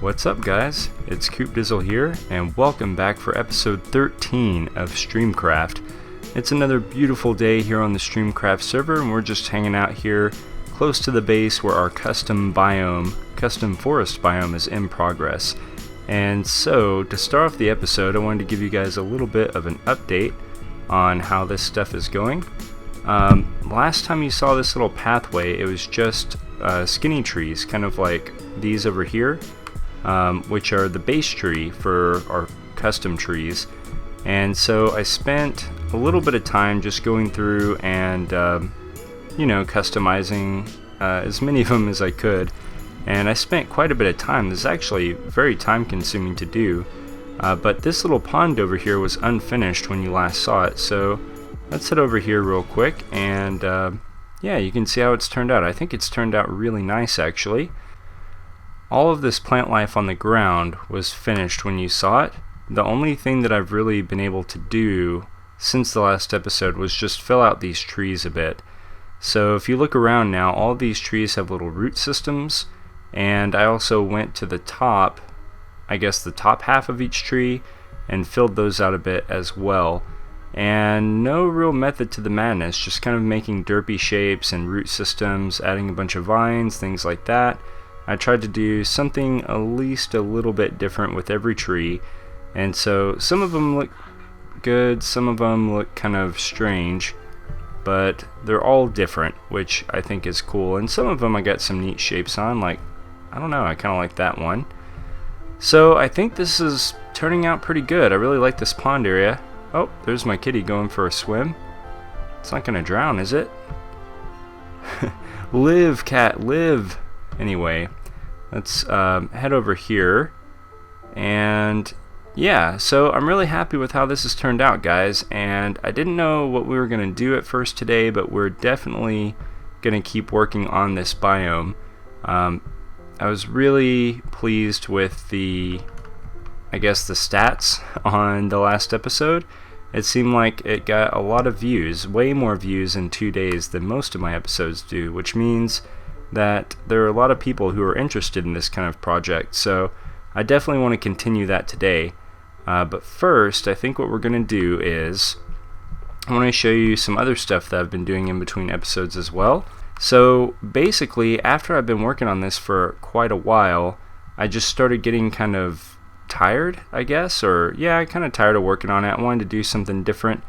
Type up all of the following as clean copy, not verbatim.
What's up guys, it's Coop Dizzle here, and welcome back for episode 13 of StreamCraft. It's another beautiful day here on the StreamCraft server, and we're just hanging out here close to the base where our custom forest biome is in progress. And so, to start off the episode, I wanted to give you guys a little bit of an update on how this stuff is going. Last time you saw this little pathway, it was just skinny trees, kind of like these over here. Which are the base tree for our custom trees. And so I spent a little bit of time just going through and customizing as many of them as I could, and I spent quite a bit of time. This is actually very time consuming to do, but this little pond over here was unfinished when you last saw it, so let's head over here real quick and yeah, you can see how it's turned out. I think it's turned out really nice actually. All of this plant life on the ground was finished when you saw it. The only thing that I've really been able to do since the last episode was just fill out these trees a bit. So if you look around now, all these trees have little root systems, and I also went to the top, I guess the top half of each tree, and filled those out a bit as well. And no real method to the madness, just kind of making derpy shapes and root systems, adding a bunch of vines, things like that. I tried to do something at least a little bit different with every tree, and so some of them look good, some of them look kind of strange, but they're all different, which I think is cool. And some of them I got some neat shapes on, like, I don't know, I kind of like that one. So I think this is turning out pretty good. I really like this pond area. Oh, there's my kitty going for a swim. It's not gonna drown, is it? Live, cat, live! Anyway, let's head over here, and yeah, so I'm really happy with how this has turned out, guys, and I didn't know what we were going to do at first today, but we're definitely going to keep working on this biome. I was really pleased with the stats on the last episode. It seemed like it got a lot of views, way more views in 2 days than most of my episodes do, which means that there are a lot of people who are interested in this kind of project, so I definitely want to continue that today. But first, I think what we're going to do is I want to show you some other stuff that I've been doing in between episodes as well. So basically, after I've been working on this for quite a while, I just started getting kind of tired, I guess, or yeah, kind of tired of working on it. I wanted to do something different,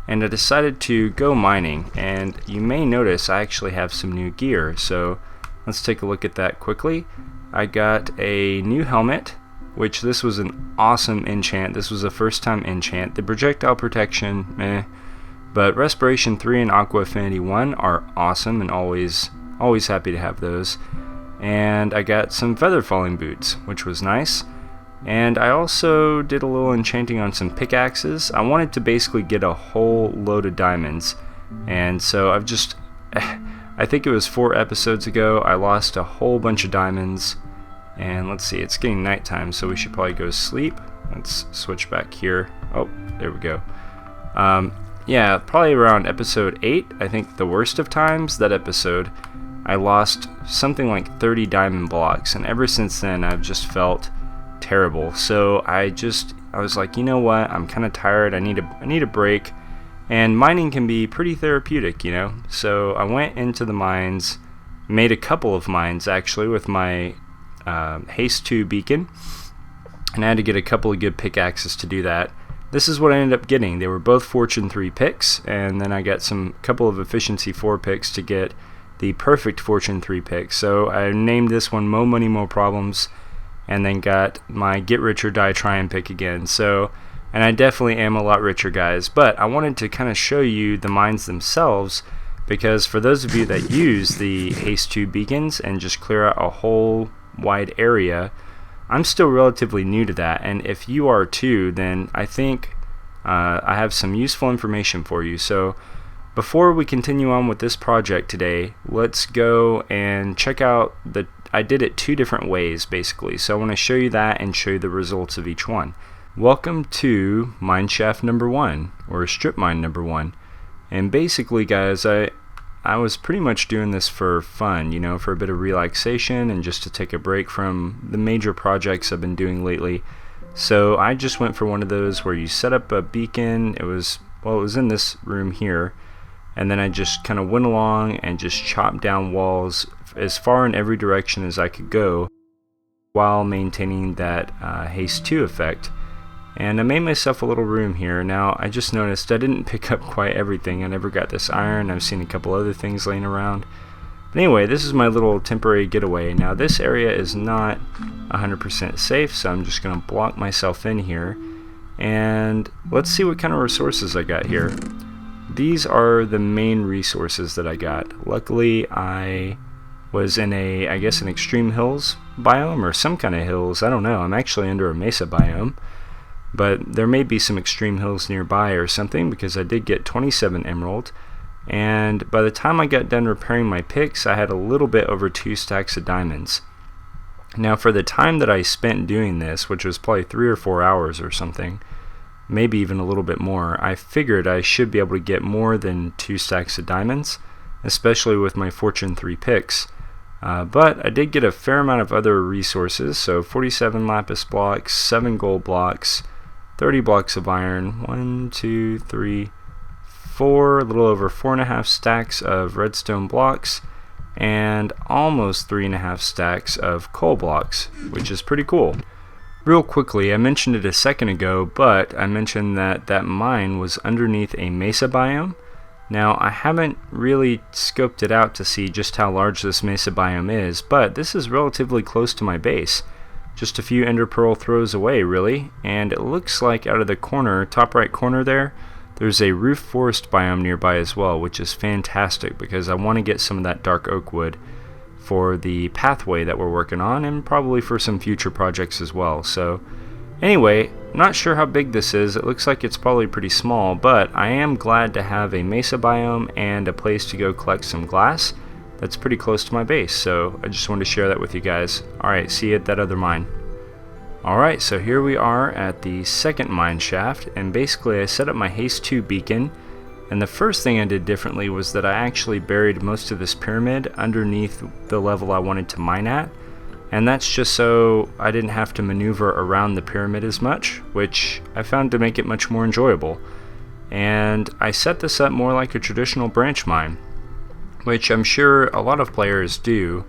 and I decided to go mining, and you may notice I actually have some new gear, so let's take a look at that quickly. I got a new helmet, which this was an awesome enchant. This was a first time enchant. The projectile protection, meh, but Respiration 3 and Aqua Affinity 1 are awesome, and always happy to have those. And I got some feather falling boots, which was nice. And I also did a little enchanting on some pickaxes. I wanted to basically get a whole load of diamonds, and so I think it was 4 episodes ago, I lost a whole bunch of diamonds. And let's see, it's getting nighttime, so we should probably go sleep. Let's switch back here. Oh, there we go. Yeah, probably around episode 8, I think the worst of times, that episode, I lost something like 30 diamond blocks, and ever since then I've just felt terrible. So I was like, you know what, I'm kind of tired, I need a break, and mining can be pretty therapeutic, you know. So I went into the mines, made a couple of mines actually with my haste 2 beacon, and I had to get a couple of good pickaxes to do that. This is what I ended up getting. They were both Fortune 3 picks, and then I got some couple of Efficiency 4 picks to get the perfect Fortune 3 pick. So I named this one Mo Money Mo Problems, and then got my Get Rich or Die Trying pick again. So, and I definitely am a lot richer, guys, but I wanted to kind of show you the mines themselves, because for those of you that use the Haste 2 beacons and just clear out a whole wide area, I'm still relatively new to that, and if you are too, then I think I have some useful information for you. So before we continue on with this project today, let's go and check out I did it 2 different ways basically, so I want to show you that and show you the results of each one. Welcome to mineshaft number 1, or strip mine number 1. And basically, guys, I I was pretty much doing this for fun, you know, for a bit of relaxation and just to take a break from the major projects I've been doing lately. So I just went for one of those where you set up a beacon. It was in this room here, and then I just kind of went along and just chopped down walls as far in every direction as I could go while maintaining that haste 2 effect. And I made myself a little room here. Now I just noticed I didn't pick up quite everything. I never got this iron. I've seen a couple other things laying around. But anyway, this is my little temporary getaway. Now this area is not 100% safe, so I'm just going to block myself in here. And let's see what kind of resources I got here. These are the main resources that I got. Luckily, I was in I guess an extreme hills biome or some kind of hills. I don't know. I'm actually under a mesa biome. But there may be some extreme hills nearby or something, because I did get 27 emerald. And by the time I got done repairing my picks, I had a little bit over 2 stacks of diamonds. Now for the time that I spent doing this, which was probably 3 or 4 hours or something, maybe even a little bit more, I figured I should be able to get more than 2 stacks of diamonds, especially with my Fortune 3 picks. But I did get a fair amount of other resources, so 47 lapis blocks, 7 gold blocks, 30 blocks of iron, 1, 2, 3, 4, a little over 4.5 stacks of redstone blocks, and almost 3.5 stacks of coal blocks, which is pretty cool. Real quickly, I mentioned it a second ago, but I mentioned that mine was underneath a mesa biome. Now, I haven't really scoped it out to see just how large this mesa biome is, but this is relatively close to my base. Just a few ender pearl throws away, really, and it looks like out of the corner, top right corner there's a roof forest biome nearby as well, which is fantastic because I want to get some of that dark oak wood for the pathway that we're working on, and probably for some future projects as well. So anyway, I'm not sure how big this is. It looks like it's probably pretty small, but I am glad to have a mesa biome and a place to go collect some glass that's pretty close to my base, so I just wanted to share that with you guys. Alright, see you at that other mine. Alright, so here we are at the second mine shaft, and basically I set up my haste 2 beacon, and the first thing I did differently was that I actually buried most of this pyramid underneath the level I wanted to mine at, and that's just so I didn't have to maneuver around the pyramid as much, which I found to make it much more enjoyable. And I set this up more like a traditional branch mine, which I'm sure a lot of players do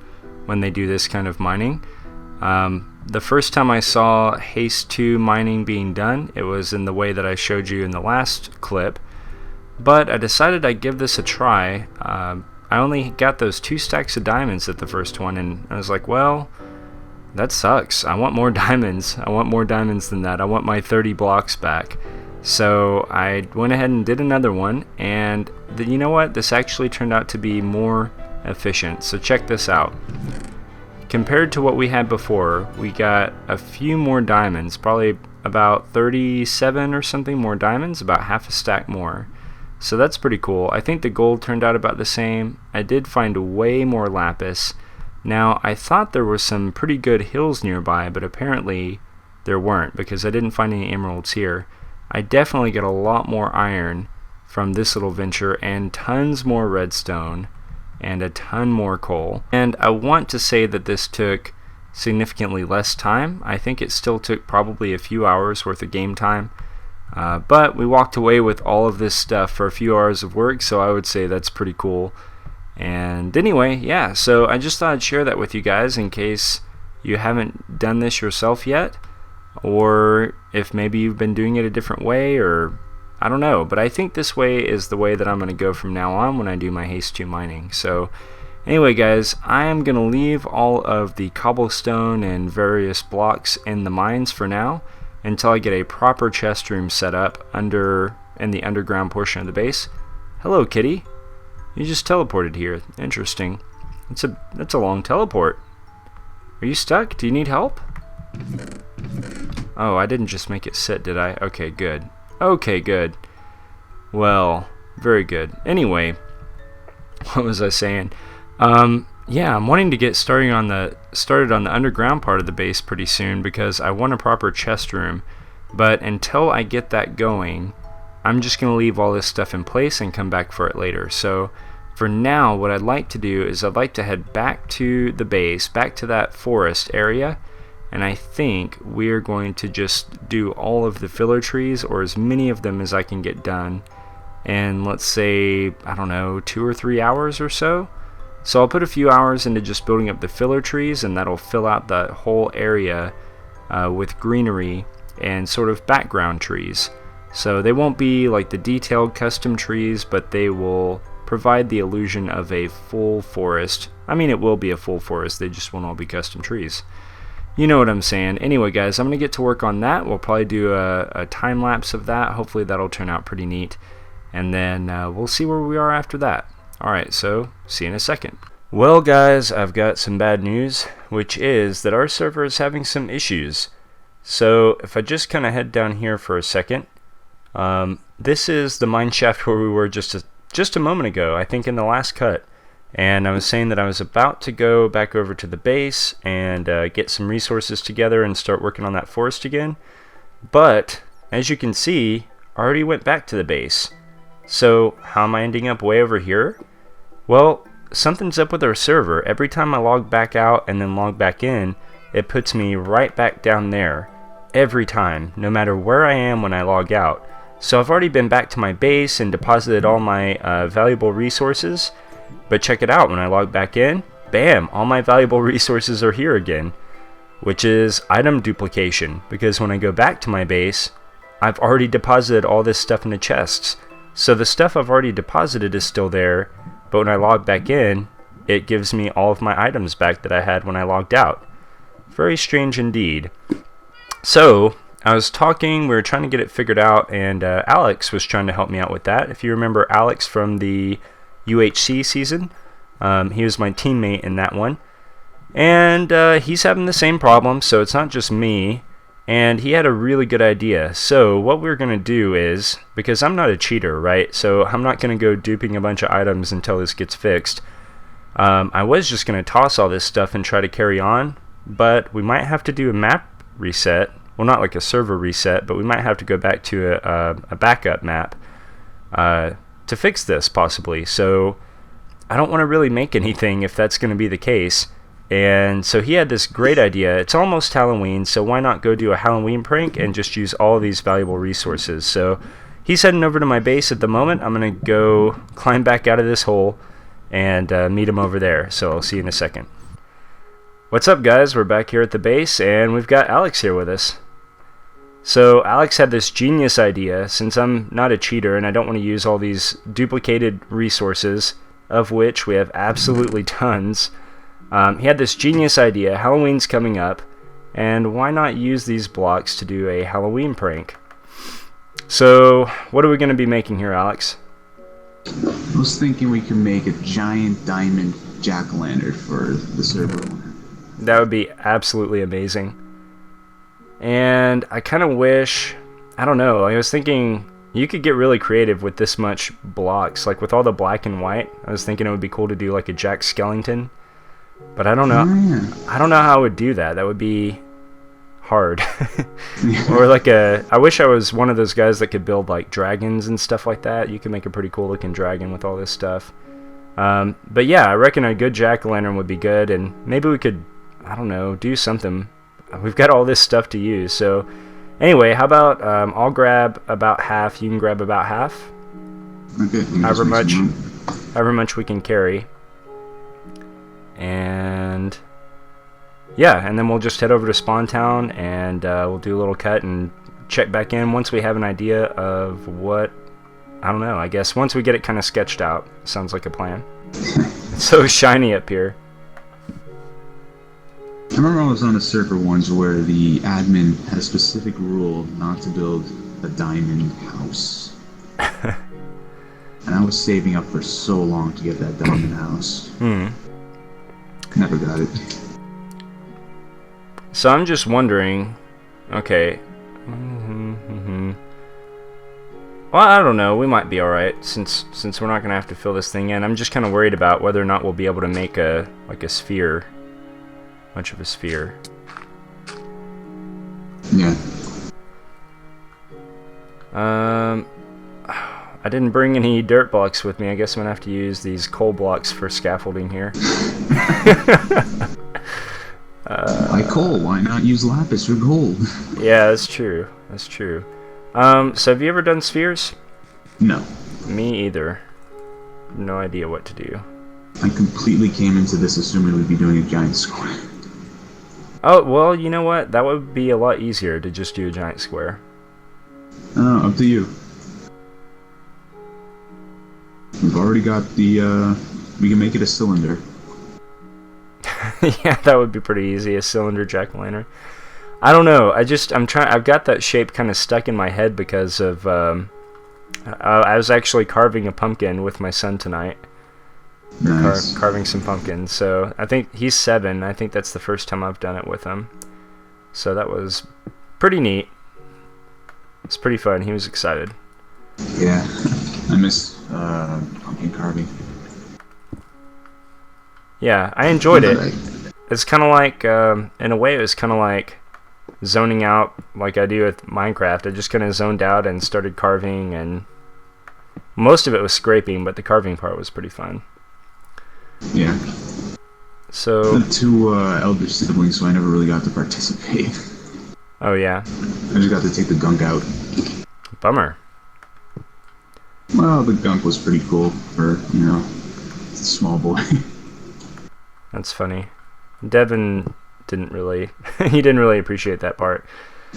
when they do this kind of mining. The first time I saw haste 2 mining being done, it was in the way that I showed you in the last clip, but I decided I'd give this a try. I only got those 2 stacks of diamonds at the first one, and I was like, well, that sucks. I want more diamonds. I want more diamonds than that. I want my 30 blocks back. So I went ahead and did another one, and you know what? This actually turned out to be more efficient. So check this out. Compared to what we had before, we got a few more diamonds, probably about 37 or something more diamonds, about half a stack more. So that's pretty cool. I think the gold turned out about the same. I did find way more lapis. Now, I thought there were some pretty good hills nearby, but apparently there weren't, because I didn't find any emeralds here. I definitely get a lot more iron from this little venture, and tons more redstone, and a ton more coal. And I want to say that this took significantly less time. I think it still took probably a few hours worth of game time, but we walked away with all of this stuff for a few hours of work, so I would say that's pretty cool. And anyway, yeah, so I just thought I'd share that with you guys in case you haven't done this yourself yet, or if maybe you've been doing it a different way, or I don't know, but I think this way is the way that I'm going to go from now on when I do my haste 2 mining. So anyway guys, I am going to leave all of the cobblestone and various blocks in the mines for now until I get a proper chest room set up in the underground portion of the base. Hello kitty, you just teleported here. Interesting. That's a long teleport. Are you stuck? Do you need help? Oh, I didn't just make it sit, did I? Okay, good. Okay, good. Well, very good. Anyway, what was I saying? Yeah, I'm wanting to get started on the underground part of the base pretty soon because I want a proper chest room. But until I get that going, I'm just going to leave all this stuff in place and come back for it later. So for now, what I'd like to do is I'd like to head back to the base, back to that forest area, and I think we're going to just do all of the filler trees, or as many of them as I can get done, in, let's say, I don't know, 2 or 3 hours or so. So I'll put a few hours into just building up the filler trees, and that'll fill out the whole area with greenery and sort of background trees. So they won't be like the detailed custom trees, but they will provide the illusion of a full forest. I mean, it will be a full forest, they just won't all be custom trees. You know what I'm saying. Anyway, guys, I'm going to get to work on that. We'll probably do a time lapse of that. Hopefully that'll turn out pretty neat. And then we'll see where we are after that. Alright, so see you in a second. Well, guys, I've got some bad news, which is that our server is having some issues. So if I just kind of head down here for a second, this is the mine shaft where we were just a moment ago, I think in the last cut. And I was saying that I was about to go back over to the base and get some resources together and start working on that forest again. But, as you can see, I already went back to the base. So, how am I ending up way over here? Well, something's up with our server. Every time I log back out and then log back in, it puts me right back down there. Every time, no matter where I am when I log out. So I've already been back to my base and deposited all my valuable resources. But check it out, when I log back in, bam, all my valuable resources are here again. Which is item duplication, because when I go back to my base, I've already deposited all this stuff into chests. So the stuff I've already deposited is still there, but when I log back in, it gives me all of my items back that I had when I logged out. Very strange indeed. So, I was talking, we were trying to get it figured out, and Alex was trying to help me out with that. If you remember Alex from the UHC season, he was my teammate in that one. And he's having the same problem, so it's not just me. And he had a really good idea. So what we're going to do is, because I'm not a cheater, right? So I'm not going to go duping a bunch of items until this gets fixed. I was just going to toss all this stuff and try to carry on, but we might have to do a map reset. Well, not like a server reset, but we might have to go back to a backup map to fix this, possibly. So I don't want to really make anything if that's going to be the case. And so he had this great idea. It's almost Halloween, so why not go do a Halloween prank and just use all of these valuable resources. So he's heading over to my base at the moment. I'm going to go climb back out of this hole and meet him over there. So I'll see you in a second. What's up, guys? We're back here at the base, and we've got Alex here with us. So Alex had this genius idea. Since I'm not a cheater and I don't want to use all these duplicated resources, of which we have absolutely tons, he had this genius idea. Halloween's coming up, and why not use these blocks to do a Halloween prank? So what are we going to be making here, Alex? I was thinking we could make a giant diamond jack-o'-lantern for the server. That would be absolutely amazing. And I kind of wish, I don't know, I was thinking you could get really creative with this much blocks. Like with all the black and white, I was thinking it would be cool to do like a Jack Skellington. But I don't know. I don't know how I would do that. That would be hard. Or like I wish I was one of those guys that could build like dragons and stuff like that. You could make a pretty cool looking dragon with all this stuff. But yeah, I reckon a good jack-o'-lantern would be good, and maybe we could, I don't know, do something. We've got all this stuff to use. So anyway, how about I'll grab about half, you can grab about half. Okay. However much we can carry. And yeah, and then we'll just head over to Spawn Town and we'll do a little cut and check back in once we have an idea of what, I don't know, I guess once we get it kind of sketched out. Sounds like a plan. It's so shiny up here. I remember I was on a server once where the admin had a specific rule not to build a diamond house. And I was saving up for so long to get that diamond house. Never got it. So I'm just wondering, okay. Well, I don't know. We might be all right since we're not gonna have to fill this thing in. I'm just kind of worried about whether or not we'll be able to make a sphere, much of a sphere. Yeah. I didn't bring any dirt blocks with me. I guess I'm gonna have to use these coal blocks for scaffolding here. Why coal? Why not use lapis or gold? Yeah, that's true. That's true. So have you ever done spheres? No. Me either. No idea what to do. I completely came into this assuming we'd be doing a giant square. Oh, well, you know what? That would be a lot easier to just do a giant square. Oh, up to you. We've already got the, we can make it a cylinder. Yeah, that would be pretty easy, a cylinder jack-o'-lantern. I don't know, I've got that shape kind of stuck in my head because of, I was actually carving a pumpkin with my son tonight. Nice. Carving some pumpkins, so I think he's 7, I think that's the first time I've done it with him. So that was pretty neat. It's pretty fun, he was excited. Yeah, I miss, pumpkin carving. Yeah, I enjoyed it. It's kind of like, in a way, it was kind of like zoning out like I do with Minecraft. I just kind of zoned out and started carving, and most of it was scraping, but the carving part was pretty fun. Yeah. So... I have 2 elder siblings, so I never really got to participate. Oh, yeah. I just got to take the gunk out. Bummer. Well, the gunk was pretty cool for, you know, a small boy. That's funny. Devin didn't really... he didn't really appreciate that part.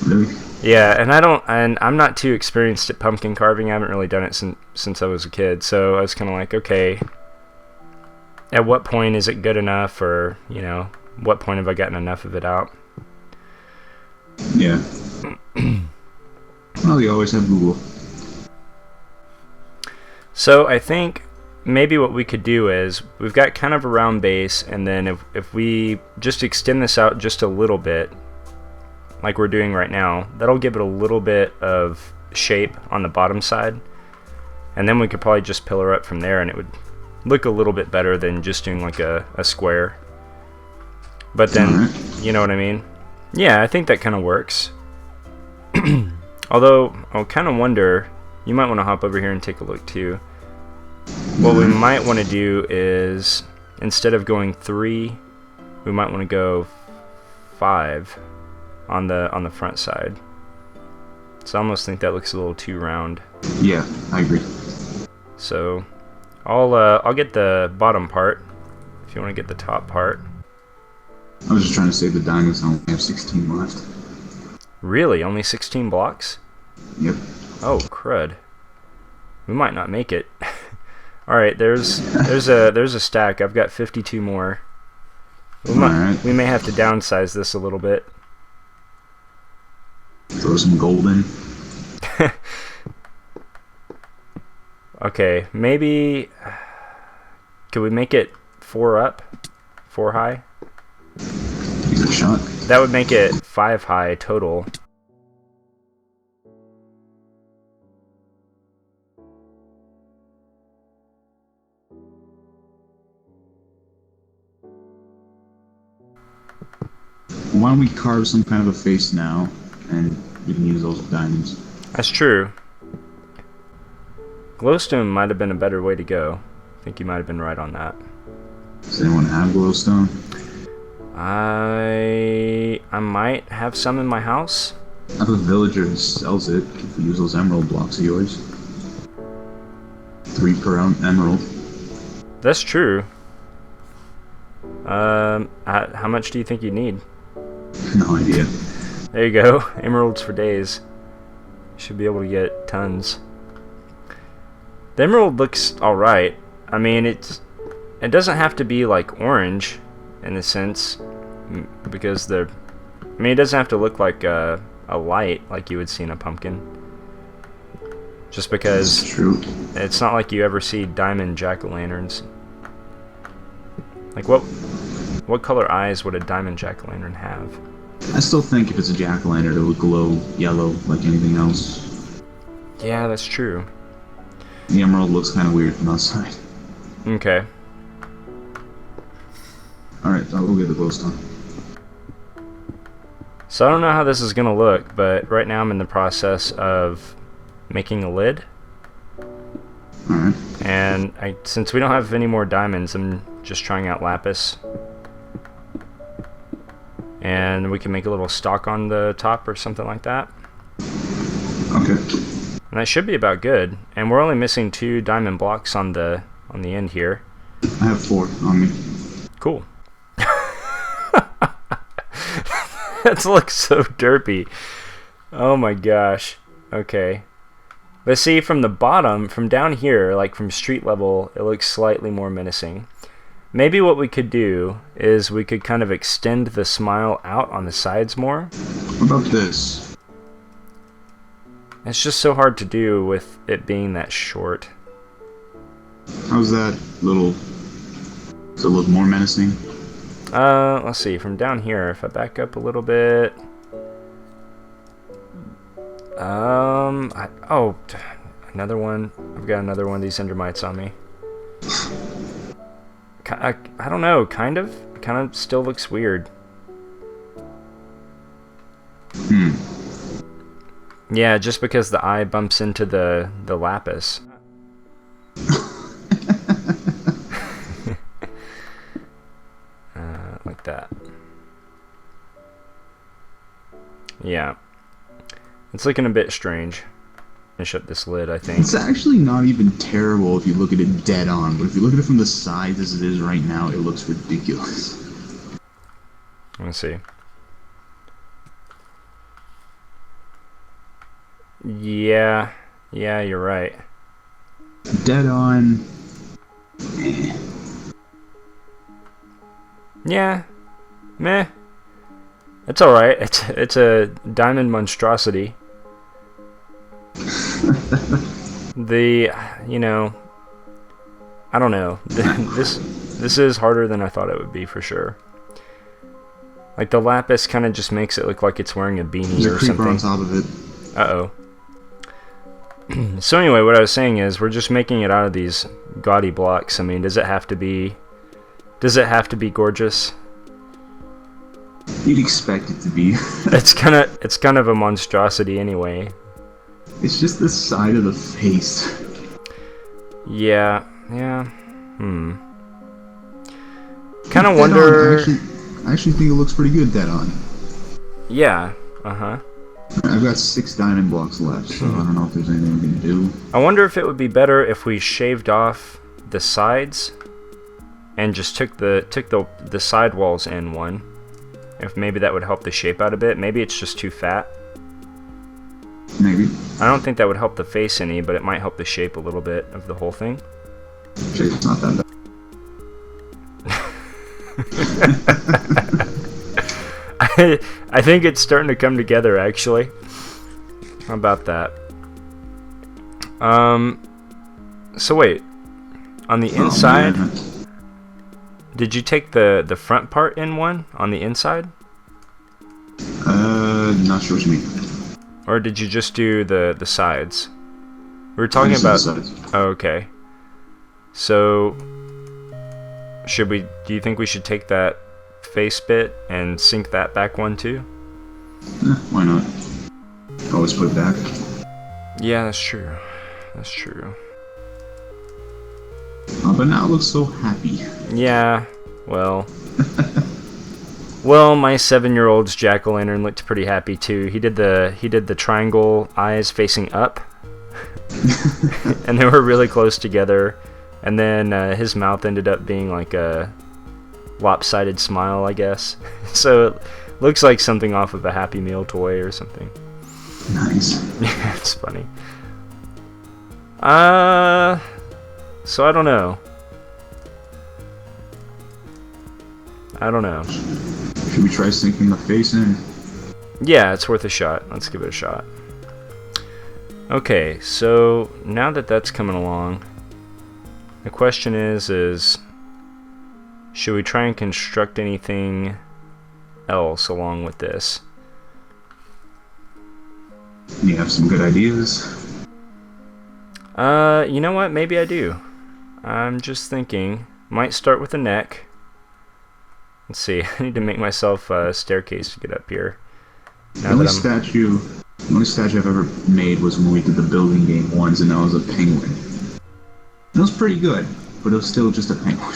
Really? Yeah, and I'm not too experienced at pumpkin carving. I haven't really done it since I was a kid, so I was kind of like, okay, at what point is it good enough, or, you know, what point have I gotten enough of it out? Yeah. Well, you always have Google. So I think maybe what we could do is, we've got kind of a round base, and then if we just extend this out just a little bit, like we're doing right now, that'll give it a little bit of shape on the bottom side, and then we could probably just pillar up from there, and it would look a little bit better than just doing like a square. But then, you know what I mean? Yeah, I think that kind of works. Although, I kind of wonder, you might want to hop over here and take a look too. What we might want to do is, instead of going 3, we might want to go 5 on the front side. So I almost think that looks a little too round. Yeah, I agree. So I'll get the bottom part if you want to get the top part. I was just trying to save the diamonds. I only have 16 left. Really? Only 16 blocks? Yep. Oh, crud. We might not make it. Alright, there's a stack. I've got 52 more. We may have to downsize this a little bit. Throw some gold in. Okay, maybe... Could we make it 4 up? 4 high? Give it a shot. That would make it 5 high total. Why don't we carve some kind of a face now, and we can use those diamonds. That's true. Glowstone might have been a better way to go. I think you might have been right on that. Does anyone have glowstone? I might have some in my house. I have a villager who sells it. If we use those emerald blocks of yours. 3 per emerald. That's true. How much do you think you need? No idea. There you go. Emeralds for days. Should be able to get tons. The emerald looks alright. I mean, it doesn't have to be like orange in a sense, because I mean, it doesn't have to look like a light like you would see in a pumpkin. Just because That's true. It's not like you ever see diamond jack-o'-lanterns. Like what color eyes would a diamond jack-o'-lantern have? I still think if it's a jack-o'-lantern, it would glow yellow like anything else. Yeah, that's true. The emerald looks kind of weird from outside. Okay. Alright, I'll go get the glowstone. So I don't know how this is gonna look, but right now I'm in the process of making a lid. Alright. And since we don't have any more diamonds, I'm just trying out lapis. And we can make a little stock on the top or something like that. Okay. And that should be about good. And we're only missing 2 diamond blocks on the end here. I have 4 on me. Cool. That looks so derpy. Oh my gosh. Okay. But see, from the bottom, from down here, like from street level, it looks slightly more menacing. Maybe what we could do is we could kind of extend the smile out on the sides more. What about this? It's just so hard to do with it being that short. How's that little... Does it look more menacing? Let's see, from down here, if I back up a little bit... oh, another one. I've got another one of these endermites on me. I don't know, kind of still looks weird. Yeah, just because the eye bumps into the lapis. Like that. Yeah. It's looking a bit strange. Finish up this lid, I think. It's actually not even terrible if you look at it dead on, but if you look at it from the sides as it is right now, it looks ridiculous. Let's see. Yeah, you're right. Dead on. Yeah, meh. It's alright. It's a diamond monstrosity. I don't know. This is harder than I thought it would be for sure. Like the lapis kind of just makes it look like it's wearing a beanie or something. There's a creeper on top of it. Uh-oh. So anyway, what I was saying is we're just making it out of these gaudy blocks. I mean, does it have to be gorgeous? You'd expect it to be. It's kind of a monstrosity anyway. It's just the side of the face. Yeah. Kind of wonder. I actually think it looks pretty good dead on. Yeah. Uh-huh. I've got 6 diamond blocks left, so I don't know if there's anything we can do. I wonder if it would be better if we shaved off the sides and just took the side walls in one. If maybe that would help the shape out a bit. Maybe it's just too fat. Maybe. I don't think that would help the face any, but it might help the shape a little bit of the whole thing. Shape's not that bad. I think it's starting to come together, actually. How about that? So wait. On the inside... Man. Did you take the front part in one on the inside? Not sure what you mean. Or did you just do the sides? We were talking about... Oh, okay. So, do you think we should take that face bit and sink that back one too? Why not? Always put it back. Yeah, that's true. That's true. But now it looks so happy. Yeah, well... Well, my 7-year-old's jack-o'-lantern looked pretty happy too. He did the triangle eyes facing up. And they were really close together. And then his mouth ended up being like a lopsided smile, I guess. So it looks like something off of a Happy Meal toy or something. Nice. Yeah, it's funny. So I don't know. Should we try sinking the face in? Yeah, it's worth a shot. Let's give it a shot. Okay, so now that that's coming along, the question is should we try and construct anything else along with this? You have some good ideas. You know what? Maybe I do. I'm just thinking. Might start with the neck. Let's see. I need to make myself a staircase to get up here. The only statue I've ever made was when we did the building game once, and that was a penguin. It was pretty good, but it was still just a penguin.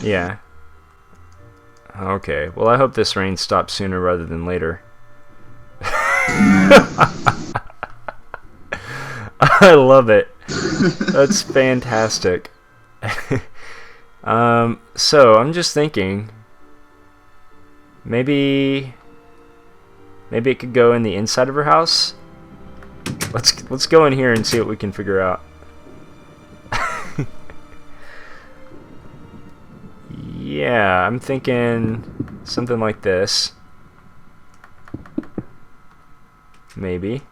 Yeah. Okay, well I hope this rain stops sooner rather than later. I love it. That's fantastic. So I'm just thinking, maybe it could go in the inside of her house. Let's go in here and see what we can figure out. Yeah, I'm thinking something like this. Maybe.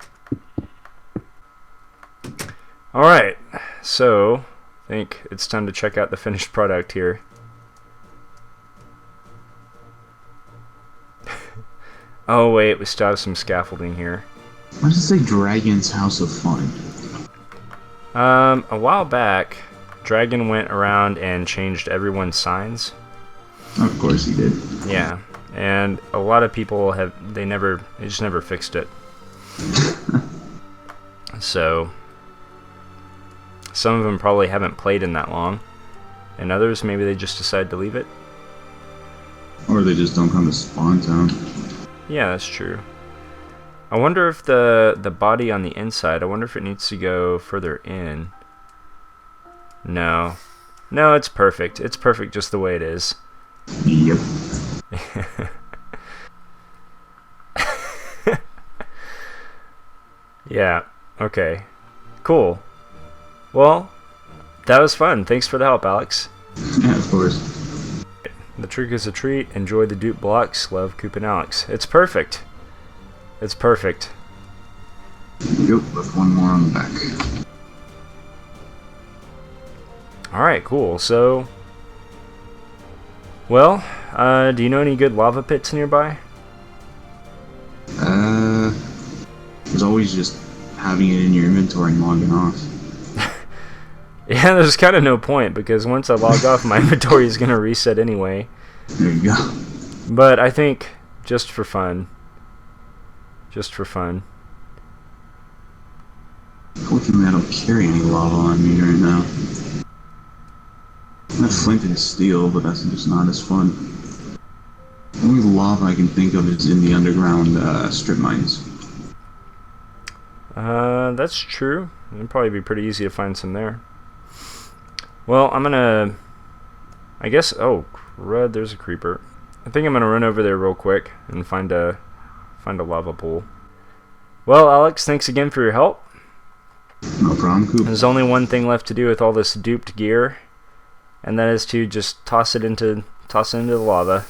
Alright, so I think it's time to check out the finished product here. Oh wait, we still have some scaffolding here. Why does it say Dragon's House of Fun? A while back, Dragon went around and changed everyone's signs. Of course he did. Yeah, and a lot of people they just never fixed it. So some of them probably haven't played in that long, and others maybe they just decide to leave it. Or they just don't come to Spawn Town. Yeah, that's true. I wonder if the body on the inside, I wonder if it needs to go further in. No, it's perfect. It's perfect just the way it is. Yep. Yeah, okay. Cool. Well, that was fun. Thanks for the help, Alex. Yeah, of course. The trick is a treat. Enjoy the dupe blocks. Love, Coop and Alex. It's perfect. It's perfect. Yep, with one more on the back. Alright, cool. So, well, do you know any good lava pits nearby? There's always just having it in your inventory and logging off. Yeah, there's kind of no point, because once I log off, my inventory is going to reset anyway. There you go. But I think, just for fun. Fortunately, I don't carry any lava on me right now. I have flint and steel, but that's just not as fun. The only lava I can think of is in the underground strip mines. That's true. It'd probably be pretty easy to find some there. Well, I'm gonna... I guess... Oh, crud, there's a creeper. I think I'm gonna run over there real quick and find a lava pool. Well, Alex, thanks again for your help. No problem, Coop. There's only one thing left to do with all this duped gear, and that is to just toss it into the lava.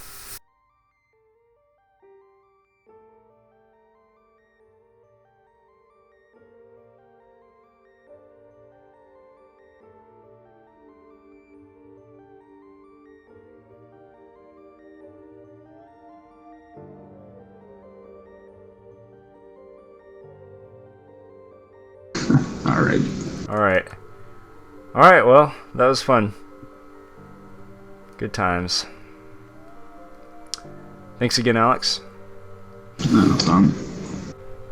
Alright, well, that was fun. Good times. Thanks again, Alex. No problem.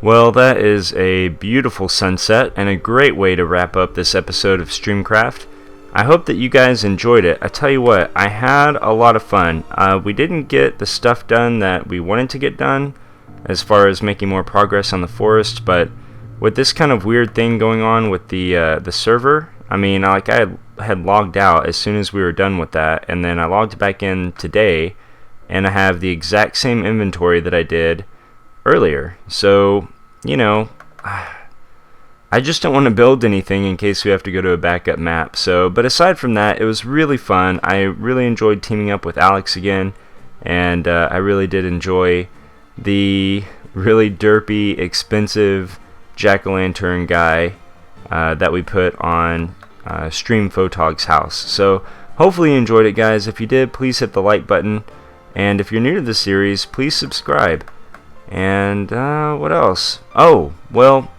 Well, that is a beautiful sunset and a great way to wrap up this episode of StreamCraft. I hope that you guys enjoyed it. I tell you what, I had a lot of fun. We didn't get the stuff done that we wanted to get done as far as making more progress on the forest, but with this kind of weird thing going on with the server, I mean, like I had logged out as soon as we were done with that, and then I logged back in today, and I have the exact same inventory that I did earlier. So, you know, I just don't want to build anything in case we have to go to a backup map. So, but aside from that, it was really fun. I really enjoyed teaming up with Alex again, and I really did enjoy the really derpy, expensive jack-o'-lantern guy that we put on Streamphotog's house. So hopefully you enjoyed it, guys. If you did, please hit the like button, and if you're new to the series, please subscribe. And what else? Oh, well,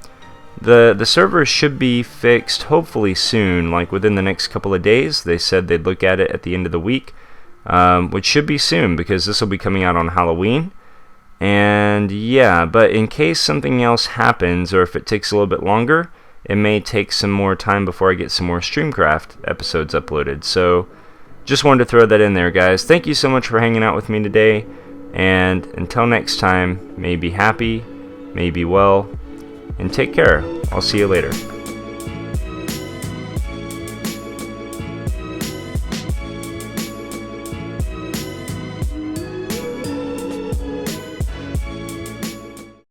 the server should be fixed hopefully soon, like within the next couple of days. They said they'd look at it at the end of the week, which should be soon because this will be coming out on Halloween. And yeah, but in case something else happens or if it takes a little bit longer, it may take some more time before I get some more StreamCraft episodes uploaded. So just wanted to throw that in there, guys. Thank you so much for hanging out with me today, and until next time, may be happy, may be well, and take care. I'll see you later.